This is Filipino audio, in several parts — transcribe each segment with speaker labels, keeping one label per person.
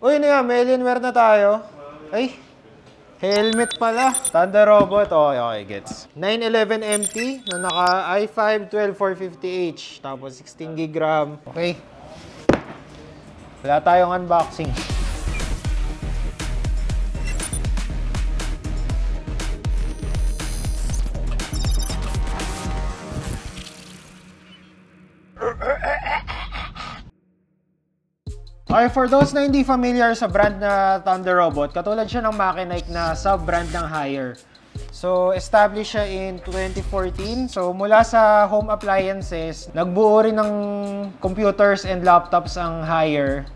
Speaker 1: Uy, ano yan? May Alienware na tayo. Ay, helmet pala. Thunder Robot. Okay, okay, gets. 911 MT na naka i5 12450H. Tapos 16GB RAM. Okay. Wala tayong unboxing. Okay, for those na hindi familiar sa brand na Thunder Robot, katulad siya ng Makinike na sub-brand ng Haier. So, established siya in 2014. So, mula sa home appliances, nagbuo rin ng computers and laptops ang Haier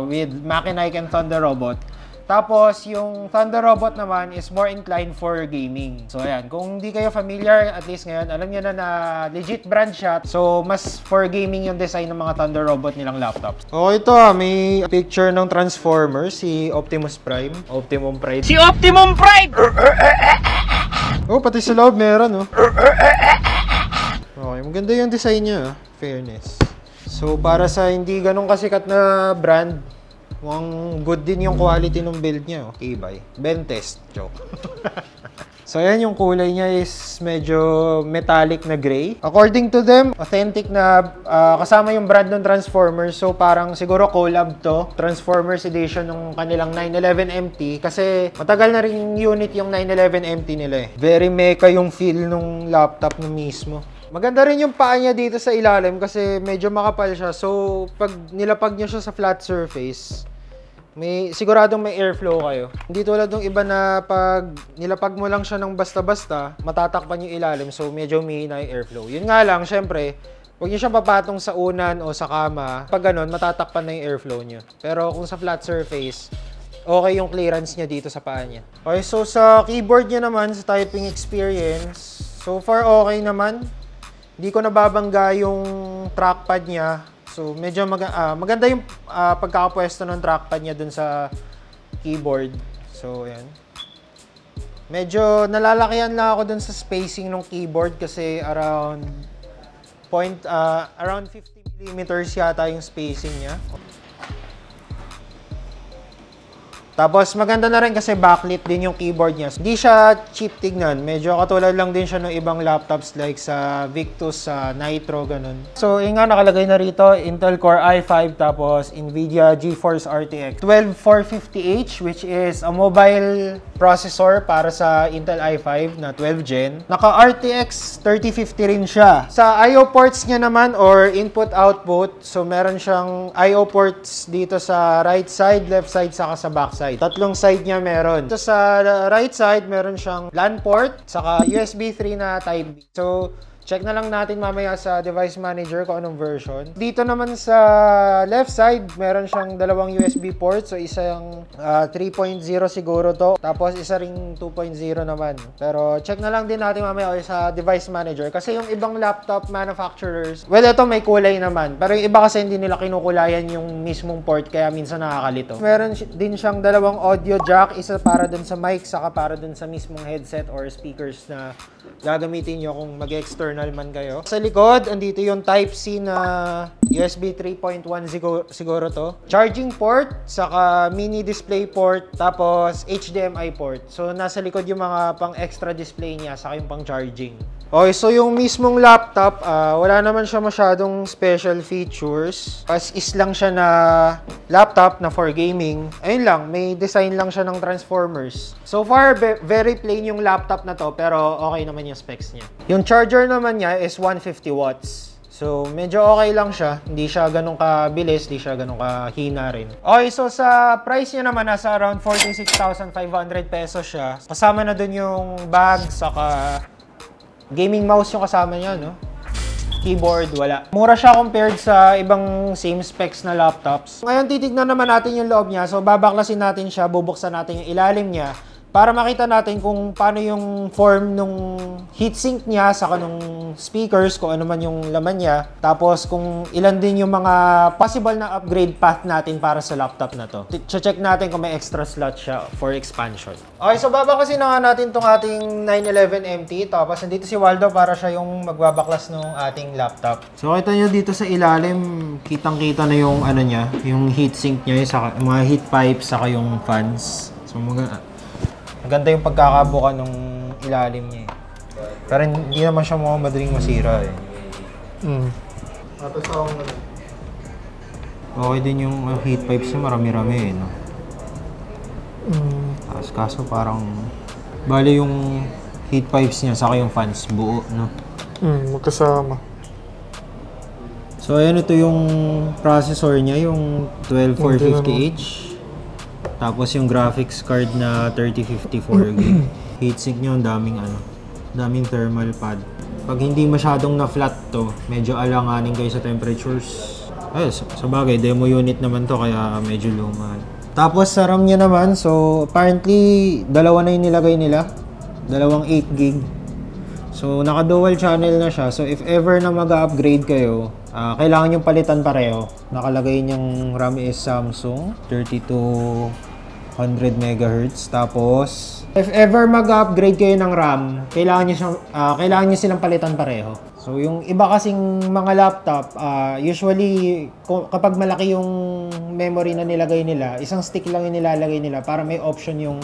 Speaker 1: with Makinike and Thunder Robot. Tapos, yung Thunder Robot naman is more inclined for gaming. So, ayan. Kung hindi kayo familiar, at least ngayon, alam niyo na legit brand siya. So, mas for gaming yung design ng mga Thunder Robot nilang laptops. Okay, ito may picture ng Transformers, si Optimus Prime. Optimum Prime.
Speaker 2: Si Optimum Prime!
Speaker 1: Oh, pati sa loob meron, oh. Okay, maganda yung design niya, fairness. So, para sa hindi ganun kasikat na brand, mukhang good din yung quality ng build niya, oh. Ibay. Bentest. Joke. So, ayan yung kulay niya is medyo metallic na gray. According to them, authentic na kasama yung brand ng Transformers. So, parang siguro collab to. Transformers edition ng kanilang 911 MT. Kasi matagal na rin unit yung 911 MT nila eh. Very mecha yung feel nung laptop na mismo. Maganda rin yung paa niya dito sa ilalim kasi medyo makapal siya. So, pag nilapag niyo siya sa flat surface, siguradong may airflow kayo. Hindi tulad ng iba na pag nilapag mo lang siya ng basta-basta, matatakpan yung ilalim. So, medyo mahina yung airflow. Yun nga lang, syempre, huwag niyo siya papatong sa unan o sa kama. Pag ganun, matatakpan na yung airflow niyo. Pero kung sa flat surface, okay yung clearance niya dito sa paa niya. Okay, so sa keyboard niya naman, sa typing experience, so far okay naman. Hindi ko nababangga yung trackpad niya. So, medyo maganda yung pagkakapwesto ng trackpad niya dun sa keyboard. So, ayan. Medyo nalalakihan lang ako dun sa spacing ng keyboard kasi around 50 mm yata yung spacing niya. Tapos maganda na rin kasi backlit din yung keyboard niya. Hindi siya cheap tignan. Medyo katulad lang din siya ng ibang laptops like sa Victus, sa Nitro, ganun. So, yun nga nakalagay na rito, Intel Core i5 tapos Nvidia GeForce RTX 12450H, which is a mobile processor para sa Intel i5 na 12 Gen. Naka RTX 3050 rin siya. Sa I/O ports niya naman or input-output, so meron siyang I/O ports dito sa right side, left side, saka sa back side. Tatlong side niya meron. So, sa right side, meron siyang LAN port, saka USB 3 na Type B. So, check na lang natin mamaya sa device manager kung anong version. Dito naman sa left side, meron siyang dalawang USB port. So, isang 3.0 siguro to. Tapos, isa ring 2.0 naman. Pero, check na lang din natin mamaya sa device manager. Kasi yung ibang laptop manufacturers, well, ito may kulay naman. Pero yung iba kasi hindi nila kinukulayan yung mismong port. Kaya minsan nakakalito. Meron din siyang dalawang audio jack. Isa para dun sa mic, saka para dun sa mismong headset or speakers na gagamitin nyo kung mag-external man kayo. Sa likod, andito yung Type-C na USB 3.1 siguro to. Charging port, saka mini display port, tapos HDMI port. So, nasa likod yung mga pang extra display niya, saka yung pang charging. Okay, so yung mismong laptop, wala naman siya masyadong special features. As is lang siya na laptop na for gaming. Ayun lang, may design lang siya ng Transformers. So far, very plain yung laptop na to, pero okay naman yung specs niya. Yung charger naman niya is 150 watts. So, medyo okay lang siya. Hindi siya ganun kabilis, hindi siya ganun kahina rin. Okay, so sa price niya naman, nasa around 46,500 pesos siya. Kasama na dun yung bag, saka gaming mouse yung kasama niya, no? Keyboard, wala. Mura siya compared sa ibang same specs na laptops. Ngayon, titignan naman natin yung loob niya. So, babaklasin natin siya, bubuksan natin yung ilalim niya. para makita natin kung paano yung form nung heatsink niya sa kanong speakers, kung ano man yung laman niya. Tapos kung ilan din yung mga possible na upgrade path natin para sa laptop na to. Check natin kung may extra slot siya for expansion. Okay, so babakasin na nga natin tong ating 911MT. Tapos nandito si Waldo para siya yung magbabaklas ng ating laptop. So kita nyo dito sa ilalim, kitang-kita na yung ano niya, yung heatsink niya, yung mga heat pipes, saka yung fans. So maganda yung pagkakabuka ng ilalim niya eh. Pero hindi naman siya madaling masira eh. Okay din yung heat pipes niya, marami-rami eh, no? Kaso parang bali yung heat pipes niya saka yung fans buo, no?
Speaker 2: Magkasama.
Speaker 1: So ayan, ito yung processor niya, yung 12450H. Tapos yung graphics card na 3054GB. Heatsink niya, daming thermal pad. Pag hindi masyadong na-flat to, medyo alanganin kayo sa temperatures. Ay, sa bagay, demo unit naman to, kaya medyo luma. Tapos sa RAM niya naman, so apparently, dalawa na yung nilagay nila. Dalawang 8GB. So naka-dual channel na siya. So if ever na mag-upgrade kayo, kailangan yung palitan pareho. Nakalagay niyang RAM is Samsung 3200 MHz. Tapos if ever mag-upgrade kayo ng RAM, kailangan niyo silang palitan pareho. So yung iba kasing mga laptop, usually kapag malaki yung memory na nilagay nila, isang stick lang yung nilalagay nila para may option yung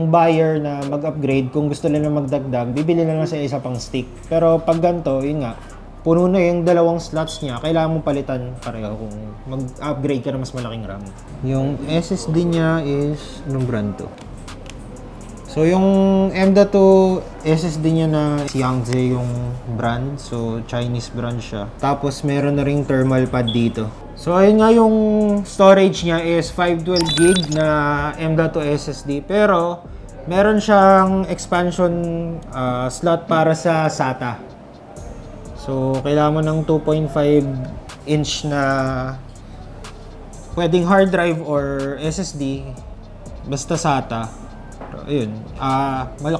Speaker 1: buyer na mag-upgrade. Kung gusto nila magdagdag, bibili na lang sa isa pang stick. Pero pag ganito, yun nga, puno na yung dalawang slots niya, kailangan mong palitan pareho kung mag-upgrade ka na mas malaking RAM. Yung SSD niya is, anong brand to? So yung M.2 SSD niya na Yangtze yung brand, so Chinese brand siya. Tapos meron na ring thermal pad dito. So ayun nga, yung storage niya is 512GB na M.2 SSD, pero meron siyang expansion slot para sa SATA. So kailangan mo ng 2.5 inch na pwedeng hard drive or SSD, basta SATA. Ayun,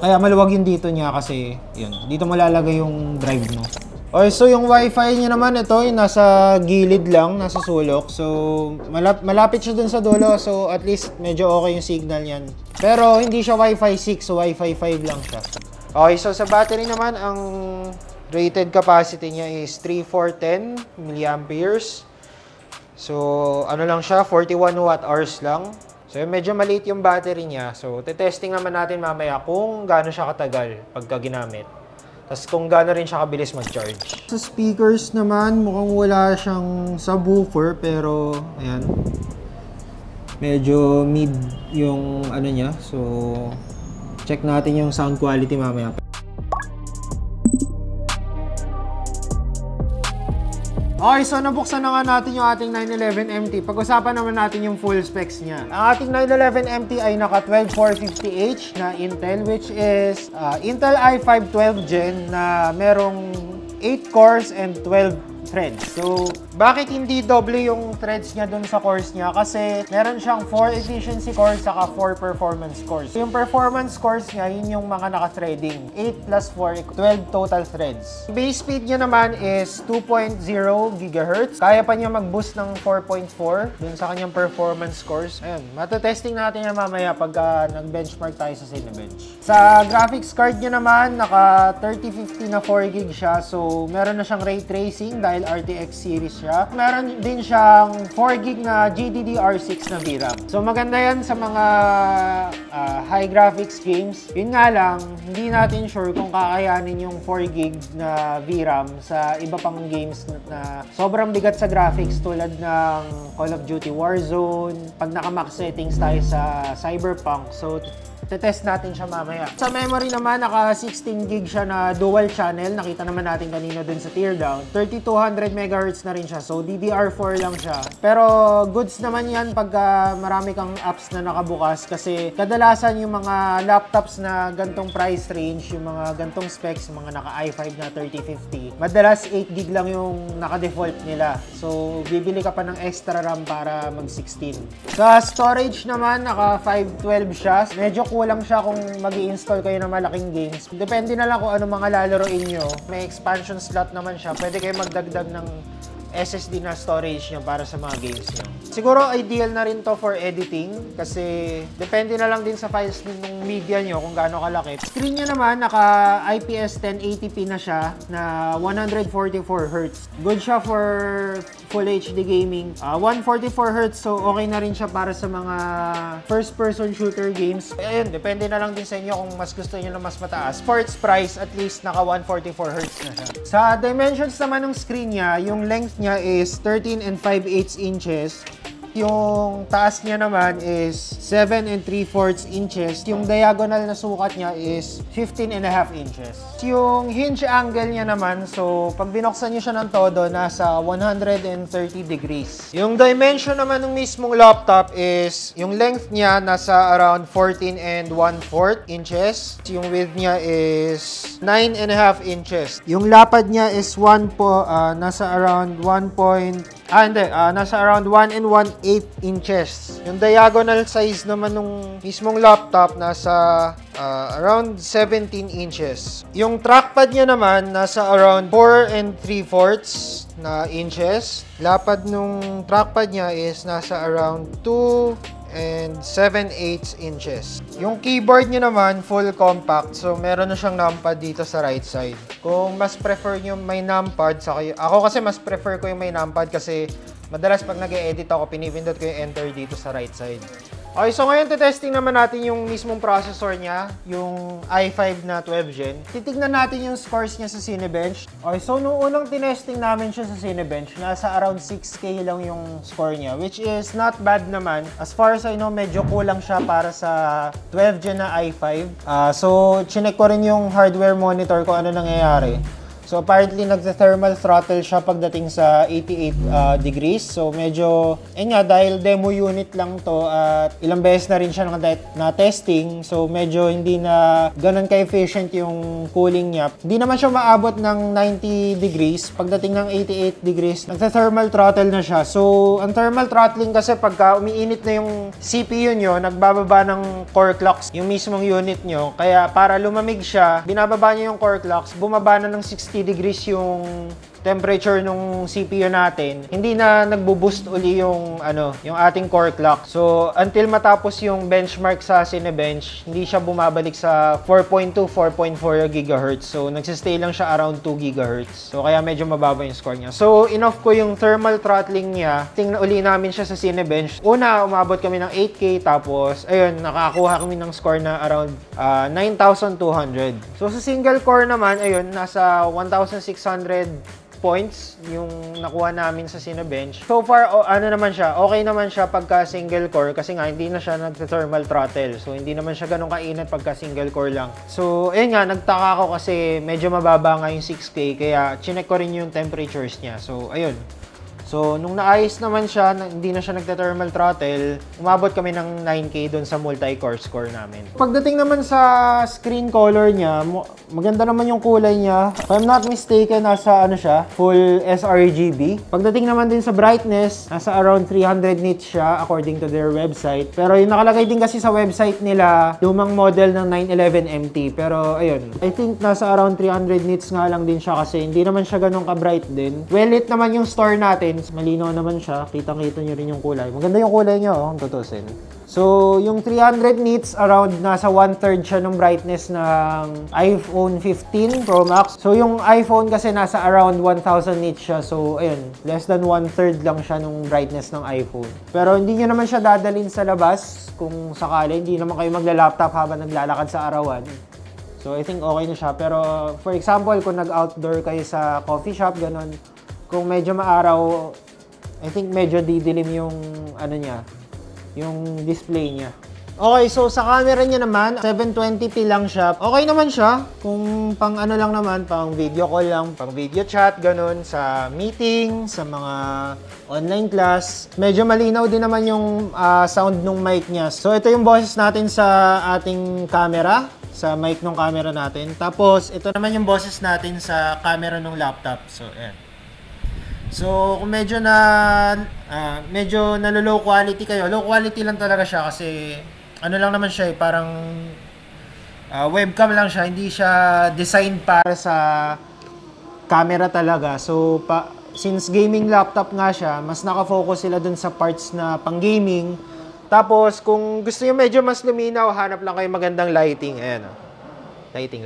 Speaker 1: kaya maluwag yung dito niya kasi yun, dito mo lalagay yung drive mo. Okay, so yung Wi-Fi niya naman, ito yung nasa gilid lang, nasa sulok. So malapit siya dun sa dulo, so at least medyo okay yung signal niyan. Pero hindi siya Wi-Fi 6, so Wi-Fi 5 lang siya. Okay, so sa battery naman, ang rated capacity niya is 3410 mAh. So ano lang siya, 41 watt-hours lang. So medyo maliit yung battery niya. So testing naman natin mamaya kung gaano siya katagal pagka ginamit. Tapos kung gaano rin siya kabilis mag-charge. Sa speakers naman, mukhang wala siyang subwoofer, pero ayan, medyo mid yung ano niya. So check natin yung sound quality mamaya. Okay, so nabuksan na nga natin yung ating 911MT. Pag-usapan naman natin yung full specs niya. Ang ating 911MT ay naka 12450H na Intel, which is Intel i5 12th Gen na merong 8 cores and 12 threads. So, bakit hindi doble yung threads niya dun sa cores niya? Kasi meron siyang 4 efficiency cores saka 4 performance cores. So, yung performance cores niya, yun yung mga naka-threading. 8 plus 4, 12 total threads. Base speed niya naman is 2.0 GHz. Kaya pa niya mag-boost ng 4.4 dun sa kanyang performance cores. Ayun, matatesting natin yan mamaya pagka nag-benchmark tayo sa Cinebench. Sa graphics card niya naman, naka 3050 na 4GB siya. So, meron na siyang ray tracing dahil RTX series siya. Meron din siyang 4GB na GDDR6 na VRAM. So maganda yan sa mga high graphics games. Yun nga lang, hindi natin sure kung kakayanin yung 4GB na VRAM sa iba pang games na sobrang bigat sa graphics tulad ng Call of Duty Warzone, pag naka-max settings tayo sa Cyberpunk. So tetest natin siya mamaya. Sa memory naman, naka 16GB siya na dual channel. Nakita naman natin kanina dun sa teardown. 3200 MHz na rin siya. So, DDR4 lang siya. Pero, goods naman yan pagka marami kang apps na nakabukas. Kasi, kadalasan yung mga laptops na gantong price range, yung mga gantong specs, yung mga naka i5 na 3050, madalas 8GB lang yung naka-default nila. So, bibili ka pa ng extra RAM para mag 16. Sa storage naman, naka 512 siya. Medyo lang siya kung mag-i-install kayo ng malaking games. Depende na lang kung ano mga lalaroin nyo. May expansion slot naman siya. Pwede kayo magdagdag ng SSD na storage nyo para sa mga games nyo. Siguro ideal na rin to for editing kasi depende na lang din sa files ng media nyo kung gaano kalaki. Screen nyo naman naka IPS 1080p na siya na 144Hz. Good siya for Full HD gaming. 144Hz, so okay na rin siya para sa mga first person shooter games. Ayun, depende na lang din sa inyo kung mas gusto niyo na mas mataas. For its price, at least naka 144Hz na siya. Sa dimensions naman ng screen niya, yung length niya is 13 and 5/8 inches. Yung taas niya naman is 7 and 3/4 inches. Yung diagonal na sukat niya is 15 and a half inches. Yung hinge angle niya naman, so pag binuksan niyo siya ng todo, nasa 130 degrees. Yung dimension naman ng mismong laptop is, yung length niya nasa around 14 and 1/4 inches. Yung width niya is 9 and a half inches. Yung lapad niya is nasa around 1 and 1/8 inches. Yung diagonal size naman ng mismong laptop nasa around 17 inches. Yung trackpad niya naman nasa around 4 and 3/4 na inches. Lapad nung trackpad niya is nasa around 2 and 7/8 inches. Yung keyboard niya naman, full compact. So, meron na siyang numpad dito sa right side. Kung mas prefer nyo may numpad, ako kasi mas prefer ko yung may numpad kasi madalas pag nag-e-edit ako, pinipindot ko yung enter dito sa right side. Okay, so ngayon testing naman natin yung mismong processor niya, yung i5 na 12 Gen. Titignan natin yung scores niya sa Cinebench. Okay, so nung unang tinesting namin siya sa Cinebench, nasa around 6K lang yung score niya, which is not bad naman. As far as I know, medyo kulang siya para sa 12 Gen na i5. So, chinek ko rin yung hardware monitor ko ano nangyayari. So apparently nagte-thermal throttle siya pagdating sa 88 degrees. So medyo, dahil demo unit lang to at ilang beses na rin siya na testing. So medyo hindi na ganun ka-efficient yung cooling niya. Hindi naman siya maabot ng 90 degrees. Pagdating ng 88 degrees, nagte-thermal throttle na siya. So ang thermal throttling kasi pagka umiinit na yung CPU nyo, nagbababa ng core clocks yung mismong unit nyo. Kaya para lumamig siya, binababa nyo yung core clocks, bumaba na ng 60 degrees yung temperature ng CPU natin, hindi na nagbo-boost uli yung ating core clock. So until matapos yung benchmark sa Cinebench, hindi siya bumabalik sa 4.2, 4.4 GHz. So nagsistay lang siya around 2 GHz. So kaya medyo mababa yung score niya. So inoff ko yung thermal throttling niya. Tingnan uli namin siya sa Cinebench. Una, umabot kami ng 8K, tapos ayun, nakakuha kami ng score na around 9,200. So sa single core naman, ayun, nasa 1,600 points yung nakuha namin sa Cinebench. So far, okay naman siya pagka single core kasi nga hindi na siya nag-thermal throttle. So hindi naman siya ganun kainit pagka single core lang. So ayun nga, nagtaka ako kasi medyo mababa nga yung 6K kaya chinek ko rin yung temperatures niya. So ayun. So, nung naayos naman siya, hindi na siya nagte-thermal throttle, umabot kami ng 9K doon sa multi-core score namin. Pagdating naman sa screen color niya, maganda naman yung kulay niya. If I'm not mistaken, nasa full sRGB. Pagdating naman din sa brightness, nasa around 300 nits siya according to their website. Pero yung nakalagay din kasi sa website nila, lumang model ng 911MT. Pero ayun, I think nasa around 300 nits nga lang din siya kasi hindi naman siya ganun ka-bright din. Well lit naman yung store natin. Malinaw naman siya. Kitang-kita nyo rin yung kulay. Maganda yung kulay niya, kung tutusin. So, yung 300 nits, around nasa 1/3 siya ng brightness ng iPhone 15 Pro Max. So, yung iPhone kasi nasa around 1,000 nits siya. So, ayun, less than 1/3 lang siya ng brightness ng iPhone. Pero hindi nyo naman siya dadalhin sa labas kung sakali. Hindi naman kayo magla-laptop habang naglalakad sa arawan. So, I think okay na siya. Pero, for example, kung nag-outdoor kayo sa coffee shop, ganun, kung medyo maaraw, I think medyo didilim yung yung display niya. Okay, so sa camera niya naman, 720p lang siya. Okay naman siya kung pang lang naman, pang video call lang, pang video chat, ganun, sa meeting, sa mga online class. Medyo malinaw din naman yung sound ng mic niya. So ito yung boses natin sa ating camera, sa mic ng camera natin. Tapos ito naman yung boses natin sa camera ng laptop. So ayan. So, kung medyo na low quality kayo, low quality lang talaga siya kasi ano lang naman siya parang webcam lang siya, hindi siya designed para sa camera talaga. So, since gaming laptop nga siya, mas nakafocus sila dun sa parts na pang-gaming. Tapos, kung gusto nyo medyo mas luminaw, hanap lang kayo magandang lighting. Ayan, lighting.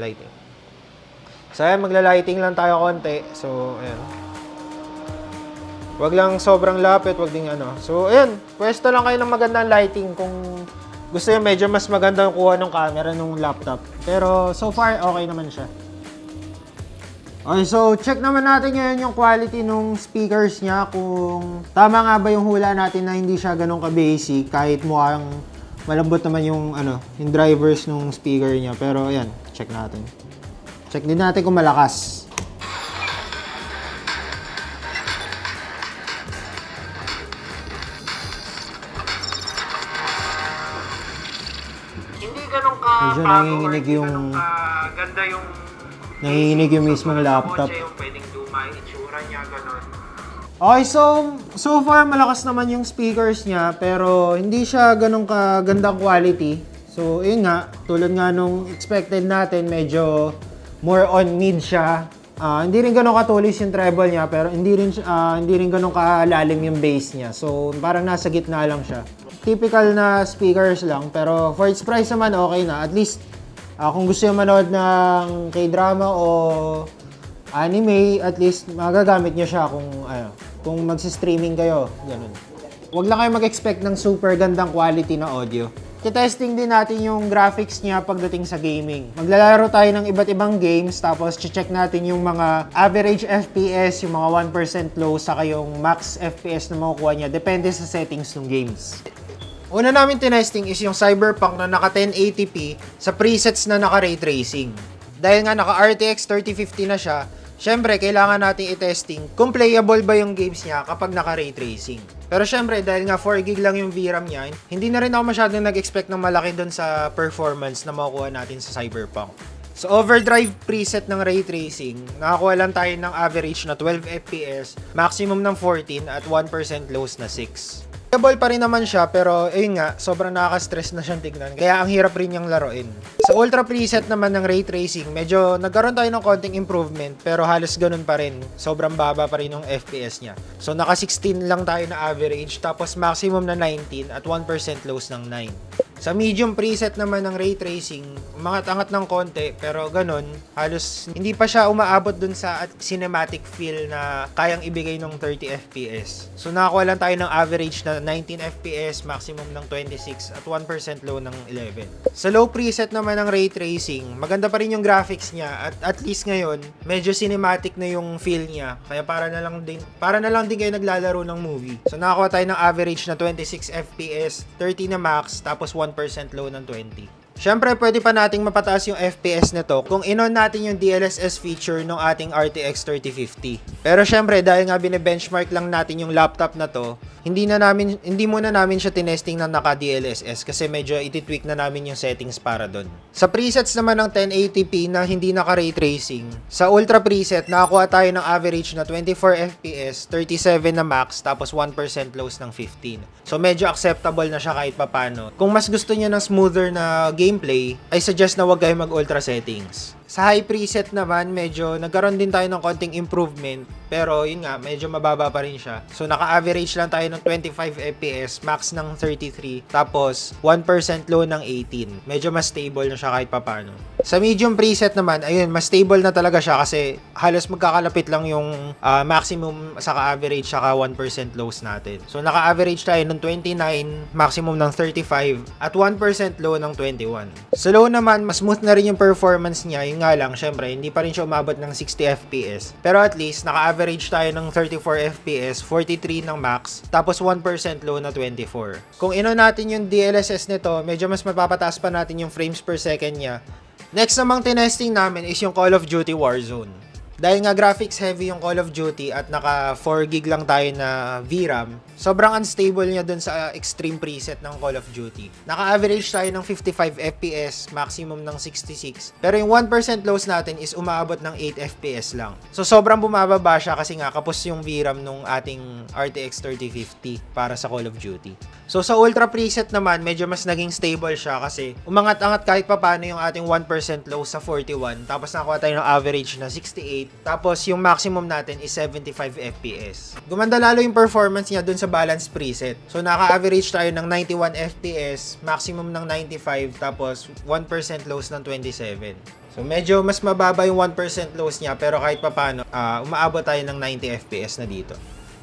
Speaker 1: So, ayan, magla-lighting lang tayo konti. So, ayan. Wag lang sobrang lapit, wag ding ano. So, ayan, pwesto lang kayo ng magandang lighting kung gusto nyo medyo mas maganda yung kuha ng camera ng laptop. Pero, so far, okay naman siya. Okay, so check naman natin ngayon yung quality ng speakers niya, kung tama nga ba yung hula natin na hindi siya ganun ka-basic, kahit mukhang malambot naman yung, yung drivers ng speaker niya. Pero, ayan, check natin. Check din natin kung malakas. Medyo nanginginig yung ganda yung nanginginig yung mismong laptop. Yung pwedeng luma yung itsura niya, ganun. Okay, so far malakas naman yung speakers niya, pero hindi siya ganun kagandang quality. So yun nga, tulad nga nung expected natin, medyo more on mid siya. Hindi rin ganun katulis yung treble niya, pero hindi rin ganun kalalim yung bass niya. So parang nasa gitna lang siya. Typical na speakers lang, pero for its price naman okay na. At least kung gusto nyo manood ng K-drama o anime, at least magagamit nyo siya kung magsi-streaming kayo. Ganun. Huwag lang kayo mag-expect ng super gandang quality na audio. Testing din natin yung graphics niya pagdating sa gaming. Maglalaro tayo ng iba't ibang games, tapos check natin yung mga average FPS, yung mga 1% low, saka yung max FPS na makukuha niya. Depende sa settings ng games. Una namin tinesting is yung Cyberpunk na naka 1080p sa presets na naka ray tracing. Dahil nga naka RTX 3050 na siya, syempre kailangan natin i-testing kung playable ba yung games niya kapag naka ray tracing. Pero syempre dahil nga 4GB lang yung VRAM niya, hindi na rin ako masyadong nag-expect ng malaki doon sa performance na makukuha natin sa Cyberpunk. Sa overdrive preset ng ray tracing, nakakuha lang tayo ng average na 12 FPS, maximum ng 14 at 1% lows na 6. Playable pa rin naman siya, pero ayun nga, sobrang nakaka-stress na siyang tignan. Kaya ang hirap rin niyang laruin. Sa ultra preset naman ng ray tracing, medyo nagkaroon tayo ng konting improvement, pero halos ganun pa rin. Sobrang baba pa rin yung FPS niya. So naka 16 lang tayo na average, tapos maximum na 19 at 1% lows ng 9. Sa medium preset naman ng ray tracing, umangat-angat ng konti, pero ganun, halos hindi pa siya umaabot dun sa cinematic feel na kayang ibigay ng 30 FPS. So nakakuha lang tayo ng average na 19 FPS, maximum ng 26 at 1% low ng 11. Sa low preset naman ng ray tracing, maganda pa rin yung graphics niya, at least ngayon, medyo cinematic na yung feel niya. Kaya para na lang din kayo naglalaro ng movie. So nakakuha tayo ng average na 26 FPS, 30 na max, tapos 1% low ng 20. Siyempre, pwede pa nating mapataas yung FPS nito kung in-on natin yung DLSS feature ng ating RTX 3050. Pero siyempre, dahil nga bine-benchmark lang natin yung laptop na to, hindi muna namin siya tinesting na naka-DLSS kasi medyo ititweak na namin yung settings para doon. Sa presets naman ng 1080p na hindi naka-ray tracing, sa ultra preset, nakakuha tayo ng average na 24 FPS, 37 na max, tapos 1% lows ng 15. So medyo acceptable na siya kahit papano. Kung mas gusto niyo ng smoother na gameplay, I suggest na wag kayo mag-ultra settings. Sa high preset naman, medyo nagkaroon din tayo ng konting improvement, pero yun nga, medyo mababa pa rin siya. So naka-average lang tayo ng 25 FPS, max ng 33, tapos 1% low ng 18. Medyo mas stable na siya kahit papano. Sa medium preset naman, ayun, mas stable na talaga siya kasi halos magkakalapit lang yung maximum saka average saka 1% lows natin. So naka-average tayo ng 29, maximum ng 35, at 1% low ng 21. Sa low naman, mas smooth na rin yung performance niya. Yun nga lang, syempre, hindi pa rin siya umabot ng 60 FPS. Pero at least, naka-average tayo ng 34 FPS, 43 ng max, tapos 1% low na 24. Kung ino natin yung DLSS nito, medyo mas mapapataas pa natin yung frames per second niya. Next namang tinesting namin is yung Call of Duty Warzone. Dahil nga graphics heavy yung Call of Duty at naka 4 gig lang tayo na VRAM, sobrang unstable niya dun sa extreme preset ng Call of Duty. Naka-average tayo ng 55 FPS, maximum ng 66. Pero yung 1% loss natin is umaabot ng 8 FPS lang. So sobrang bumababa siya kasi nga kapos yung VRAM nung ating RTX 3050 para sa Call of Duty. So sa ultra preset naman, medyo mas naging stable siya kasi umangat-angat kahit papaano yung ating 1% loss sa 41. Tapos nakakuha tayo ng average na 68. Tapos yung maximum natin is 75 FPS. Gumanda lalo yung performance niya dun sa balance preset. So naka-average tayo ng 91 FPS, maximum ng 95, tapos 1% loss ng 27. So medyo mas mababa yung 1% loss niya pero kahit papaano, umaabot tayo ng 90 FPS na dito.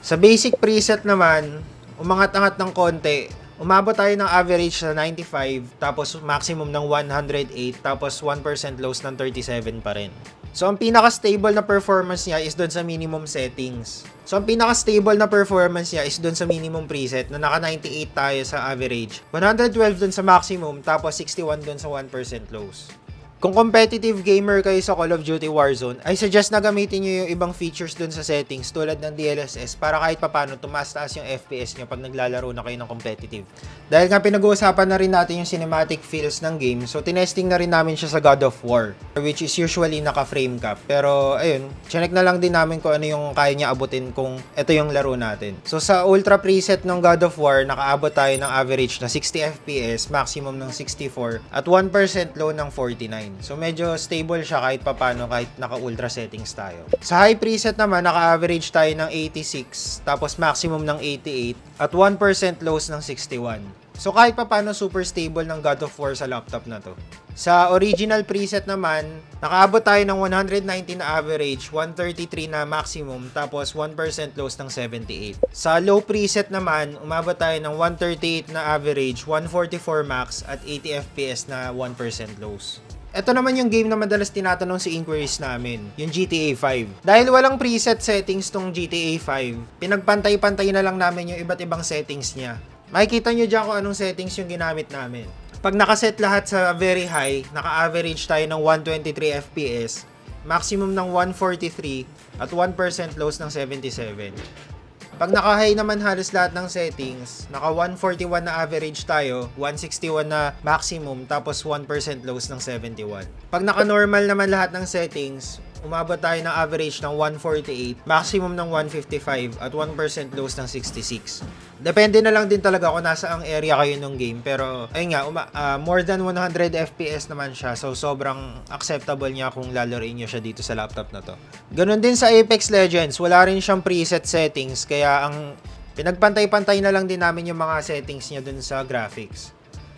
Speaker 1: Sa basic preset naman, umangat-angat ng konti. Umabot tayo ng average na 95, tapos maximum ng 108, tapos 1% loss ng 37 pa rin. So, ang pinaka-stable na performance niya is doon sa minimum settings. So, ang pinaka-stable na performance niya is doon sa minimum preset na naka 98 tayo sa average. 112 doon sa maximum, tapos 61 doon sa 1% loss. Kung competitive gamer kayo sa Call of Duty Warzone, I suggest na gamitin nyo yung ibang features dun sa settings tulad ng DLSS para kahit papano tumaas-taas yung FPS nyo pag naglalaro na kayo ng competitive. Dahil nga pinag-uusapan na rin natin yung cinematic feels ng game, so tinesting na rin namin siya sa God of War, which is usually naka-frame cap. Pero ayun, chinek na lang din namin kung ano yung kaya niya abutin kung ito yung laro natin. So sa ultra preset ng God of War, nakaabot tayo ng average na 60 FPS, maximum ng 64, at 1% low ng 49. So medyo stable siya kahit papano kahit naka-ultra settings tayo. Sa high preset naman, naka-average tayo ng 86, tapos maximum ng 88, at 1% lows ng 61. So kahit papano super stable ng God of War sa laptop na to. Sa original preset naman, nakaabot tayo ng 119 na average, 133 na maximum, tapos 1% loss ng 78. Sa low preset naman, umabot tayo ng 138 na average, 144 max, at 80 FPS na 1% loss. Ito naman yung game na madalas tinatanong sa inquiries namin, yung GTA 5. Dahil walang preset settings tong GTA 5, pinagpantay-pantay na lang namin yung iba't ibang settings niya. Makikita nyo dyan kung anong settings yung ginamit namin. Pag nakaset lahat sa very high, naka-average tayo ng 123 FPS, maximum ng 143, at 1% loss ng 77. Pag naka-high naman halos lahat ng settings, naka 141 na average tayo, 161 na maximum, tapos 1% loss ng 71. Pag naka-normal naman lahat ng settings, umabot tayo ng average ng 148, maximum ng 155, at 1% loss ng 66. Depende na lang din talaga kung nasa ang area kayo ng game. Pero, ayun nga, more than 100 FPS naman siya. So, sobrang acceptable niya kung lalaroin nyo siya dito sa laptop na to. Ganon din sa Apex Legends. Wala rin siyang preset settings. Kaya, ang pinagpantay-pantay na lang din namin yung mga settings niya dun sa graphics.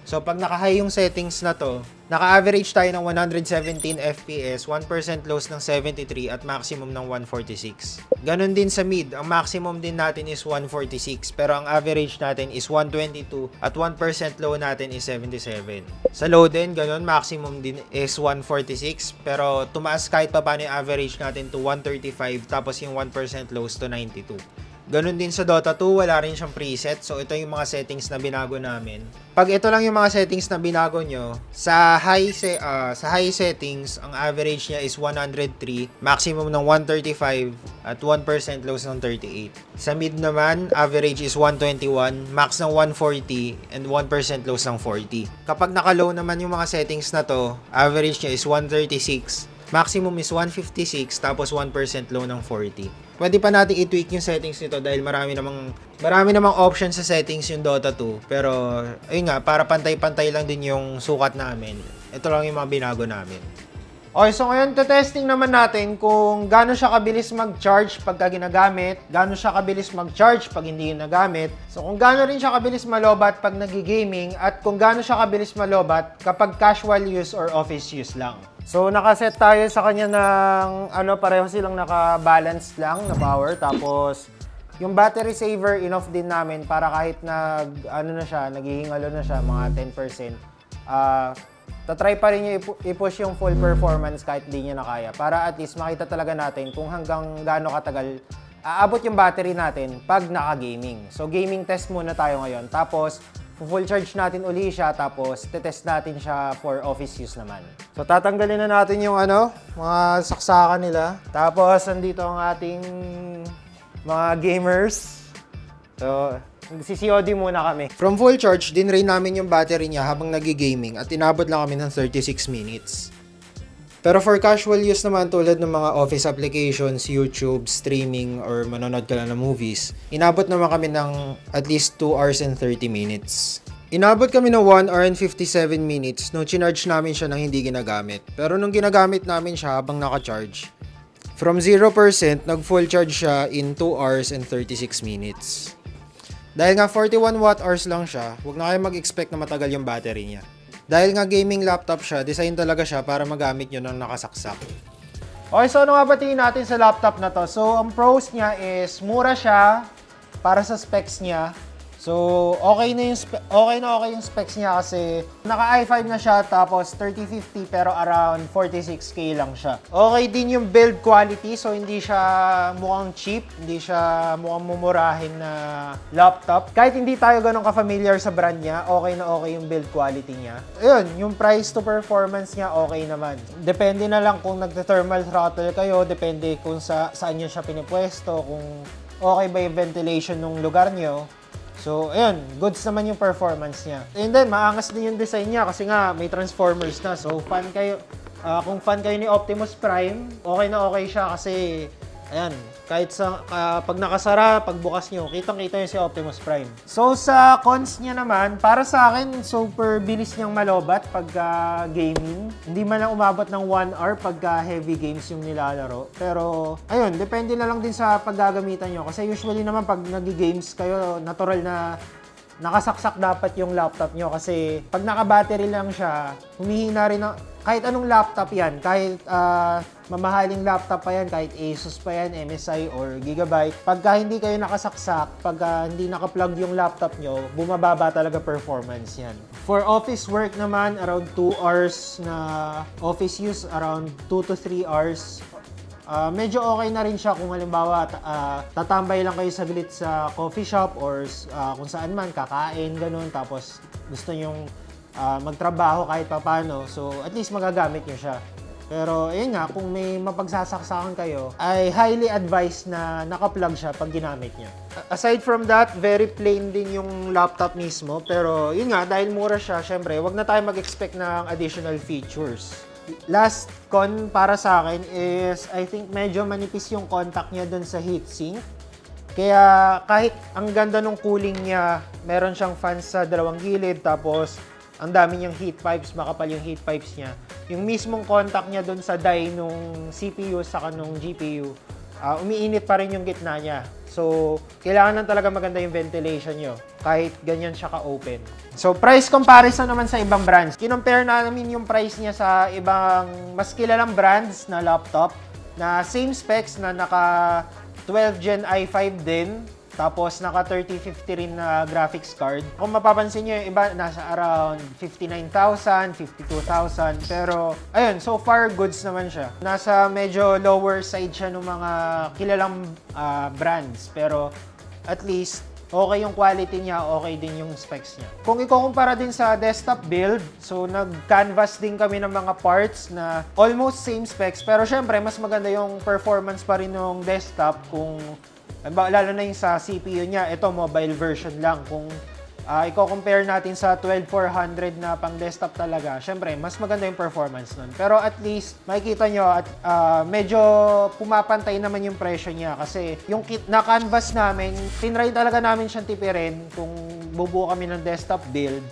Speaker 1: So, pag naka-high yung settings na to, naka-average tayo ng 117 FPS, 1% loss ng 73, at maximum ng 146. Ganon din sa mid, ang maximum din natin is 146, pero ang average natin is 122, at 1% low natin is 77. Sa low din, ganon, maximum din is 146, pero tumaas kahit pa paano yung average natin to 135, tapos yung 1% lows to 92. Ganon din sa Dota 2, wala rin siyang preset. So, ito yung mga settings na binago namin. Pag ito lang yung mga settings na binago nyo, sa high settings, ang average niya is 103, maximum ng 135, at 1% loss ng 38. Sa mid naman, average is 121, max ng 140, and 1% loss ng 40. Kapag naka-low naman yung mga settings na to, average niya is 136, maximum is 156, tapos 1% low ng 40. Pwede pa natin i-tweak yung settings nito dahil marami namang options sa settings yung Dota 2. Pero, ayun nga, para pantay-pantay lang din yung sukat namin. Ito lang yung mga binago namin. Okay, so ngayon, testing naman natin kung gaano siya kabilis mag-charge pagka ginagamit, gaano siya kabilis mag-charge pag hindi ginagamit. So, kung gaano rin siya kabilis malobat pag nag-gaming, at kung gaano siya kabilis malobat kapag casual use or office use lang. So, nakaset tayo sa kanya ng, pareho silang naka-balance lang na power. Tapos, yung battery saver, enough din namin para kahit naghihingalo na siya, mga 10%. Tatry pa rin niya i-push yung full performance kahit di niya na kaya. Para at least makita talaga natin kung hanggang gaano katagal aabot yung battery natin pag naka-gaming. So, gaming test muna tayo ngayon. Tapos, full charge natin uli siya, tapos tetest natin siya for office use naman. So tatanggalin na natin yung mga saksakan nila. Tapos andito ang ating mga gamers. So CCOD muna kami. From full charge, dinrain namin yung battery niya habang nagi-gaming at inabot lang kami ng 36 minutes. Pero for casual use naman tulad ng mga office applications, YouTube, streaming, or manonood ka lang ng movies, inabot naman kami ng at least 2 hours and 30 minutes. Inabot kami ng 1 hour and 57 minutes nung chinarge namin siya nang hindi ginagamit. Pero nung ginagamit namin siya habang naka-charge, from 0%, nag-full charge siya in 2 hours and 36 minutes. Dahil nga 41 watt-hours lang siya, huwag na kayo mag-expect na matagal yung battery niya. Dahil nga gaming laptop siya, design talaga siya para magamit nyo ng nakasaksak. Okay, so ano nga batiin natin sa laptop na to? So, ang pros niya is mura siya para sa specs niya. So, okay na yung specs niya kasi naka i5 na siya tapos 3050 pero around 46K lang siya. Okay din yung build quality, so hindi siya mukhang cheap, hindi siya mukhang mumurahin na laptop. Kahit hindi tayo ganun ka-familiar sa brand niya, okay na okay yung build quality niya. Ayun, yung price to performance niya okay naman. Depende na lang kung nagte-thermal throttle kayo, depende kung saan nyo siya pinipwesto, kung okay ba yung ventilation ng lugar nyo. So, ayun, goods naman yung performance niya. And then, maangas din yung design niya kasi nga may Transformers na. So, kung fan kayo ni Optimus Prime, okay na okay siya kasi, ayan, kahit pag nakasara, pagbukas nyo, kitang-kita yung si Optimus Prime. So, sa cons niya naman, para sa akin, super bilis niyang malobat pag gaming. Hindi man lang umabot ng 1 hour pag heavy games yung nilalaro. Pero, ayun, depende na lang din sa paggagamitan nyo. Kasi usually naman pag nag-games kayo, natural na nakasaksak dapat yung laptop nyo. Kasi pag naka-battery lang siya, humihina rin kahit anong laptop yan, kahit mamahaling laptop pa yan, kahit Asus pa yan, MSI or Gigabyte, pagka hindi kayo nakasaksak, pagka hindi naka-plug yung laptop nyo, bumababa talaga performance yan. For office work naman, around 2 hours na office use, around 2 to 3 hours. Medyo okay na rin siya kung halimbawa tatambay lang kayo saglit sa coffee shop or kung saan man, kakain, ganun, tapos gusto nyong magtrabaho kahit papano, so at least magagamit nyo siya. Pero ayun nga, kung may mapagsasaksakan kayo, ay highly advised na naka-plug siya pag ginamit nyo. Aside from that, very plain din yung laptop mismo, pero yun nga, dahil mura siya, syempre, wag na tayo mag-expect ng additional features. Last con para sa akin is, I think medyo manipis yung contact niya dun sa heatsink. Kaya kahit ang ganda ng cooling niya, meron siyang fans sa dalawang gilid, tapos ang dami niyang heat pipes, makapal yung heat pipes niya. Yung mismong contact niya dun sa die nung CPU saka nung GPU, umiinit pa rin yung gitna niya. So, kailangan lang talaga maganda yung ventilation nyo, kahit ganyan siya ka-open. So, price comparison naman sa ibang brands. Kinompare namin yung price niya sa ibang mas kilalang brands na laptop, na same specs na naka 12 Gen i5 din, tapos naka 3050 rin na graphics card. Kung mapapansin nyo, yung iba nasa around 59,000, 52,000. Pero, ayun, so far goods naman siya. Nasa medyo lower side siya ng mga kilalang brands. Pero, at least, okay yung quality niya, okay din yung specs niya. Kung ikukumpara din sa desktop build, so nag-canvas din kami ng mga parts na almost same specs. Pero syempre, mas maganda yung performance pa rin ng desktop kung lalo na yung sa CPU niya, ito mobile version lang. Kung i-compare natin sa 12400 na pang desktop talaga, syempre, mas maganda yung performance nun. Pero at least, makikita nyo, at medyo pumapantay naman yung presyo niya. Kasi yung kit na canvas namin, tinry talaga namin siyang tipirin kung bubuo kami ng desktop build.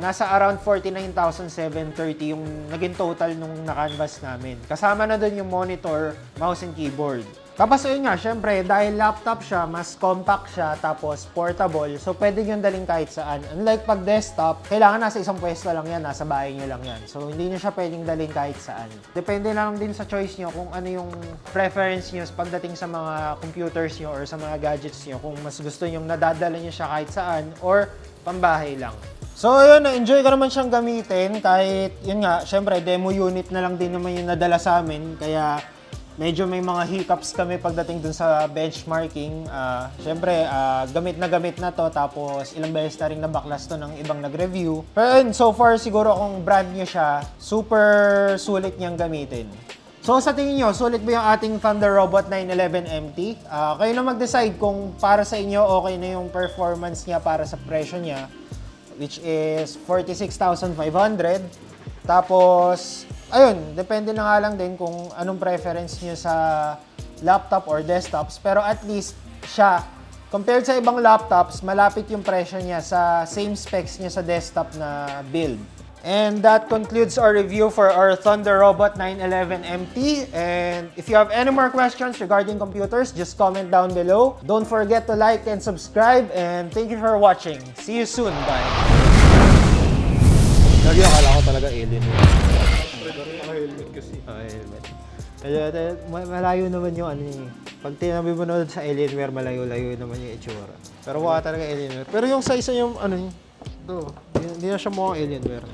Speaker 1: Nasa around 49,730 yung naging total nung na-canvas namin. Kasama na dun yung monitor, mouse and keyboard. Tapos ayun nga, syempre, dahil laptop siya, mas compact siya, tapos portable, so pwede nyo daling kahit saan. Unlike pag desktop, kailangan nasa isang pwesto lang yan, nasa bahay nyo lang yan. So hindi nyo siya pwedeng daling kahit saan. Depende lang din sa choice nyo kung ano yung preference nyo pagdating sa mga computers nyo or sa mga gadgets nyo. Kung mas gusto nyo nadadala nyo siya kahit saan or pambahay lang. So ayun, na-enjoy ko naman siyang gamitin kahit yun nga, syempre demo unit na lang din naman yung nadala sa amin, kaya medyo may mga hiccups kami pagdating dun sa benchmarking. Siyempre, gamit na to, tapos ilang beses na rin nabaklas to ng ibang nag-review. Pero yun, so far siguro kung brand new siya, super sulit niyang gamitin. So sa tingin nyo, sulit ba yung ating Thunder Robot 911 MT? Kayo na mag-decide kung para sa inyo okay na yung performance niya para sa presyo niya, which is 46,500. Tapos, ayun, depende na nga lang din kung anong preference niyo sa laptop or desktops. Pero at least siya, compared sa ibang laptops, malapit yung presyo niya sa same specs niya sa desktop na build. And that concludes our review for our Thunder Robot 911 MT. And if you have any more questions regarding computers, just comment down below. Don't forget to like and subscribe. And thank you for watching. See you soon. Bye.
Speaker 2: Lagi akala ko talaga alien.
Speaker 1: Helmet kasi. Helmet. Malayo naman yung ano eh. Pag tinabi mo na sa Alienware, malayo-layo naman yung itsura. Pero wala talaga Alienware. Pero yung size yung ano, hindi na siya mukhang Alienware.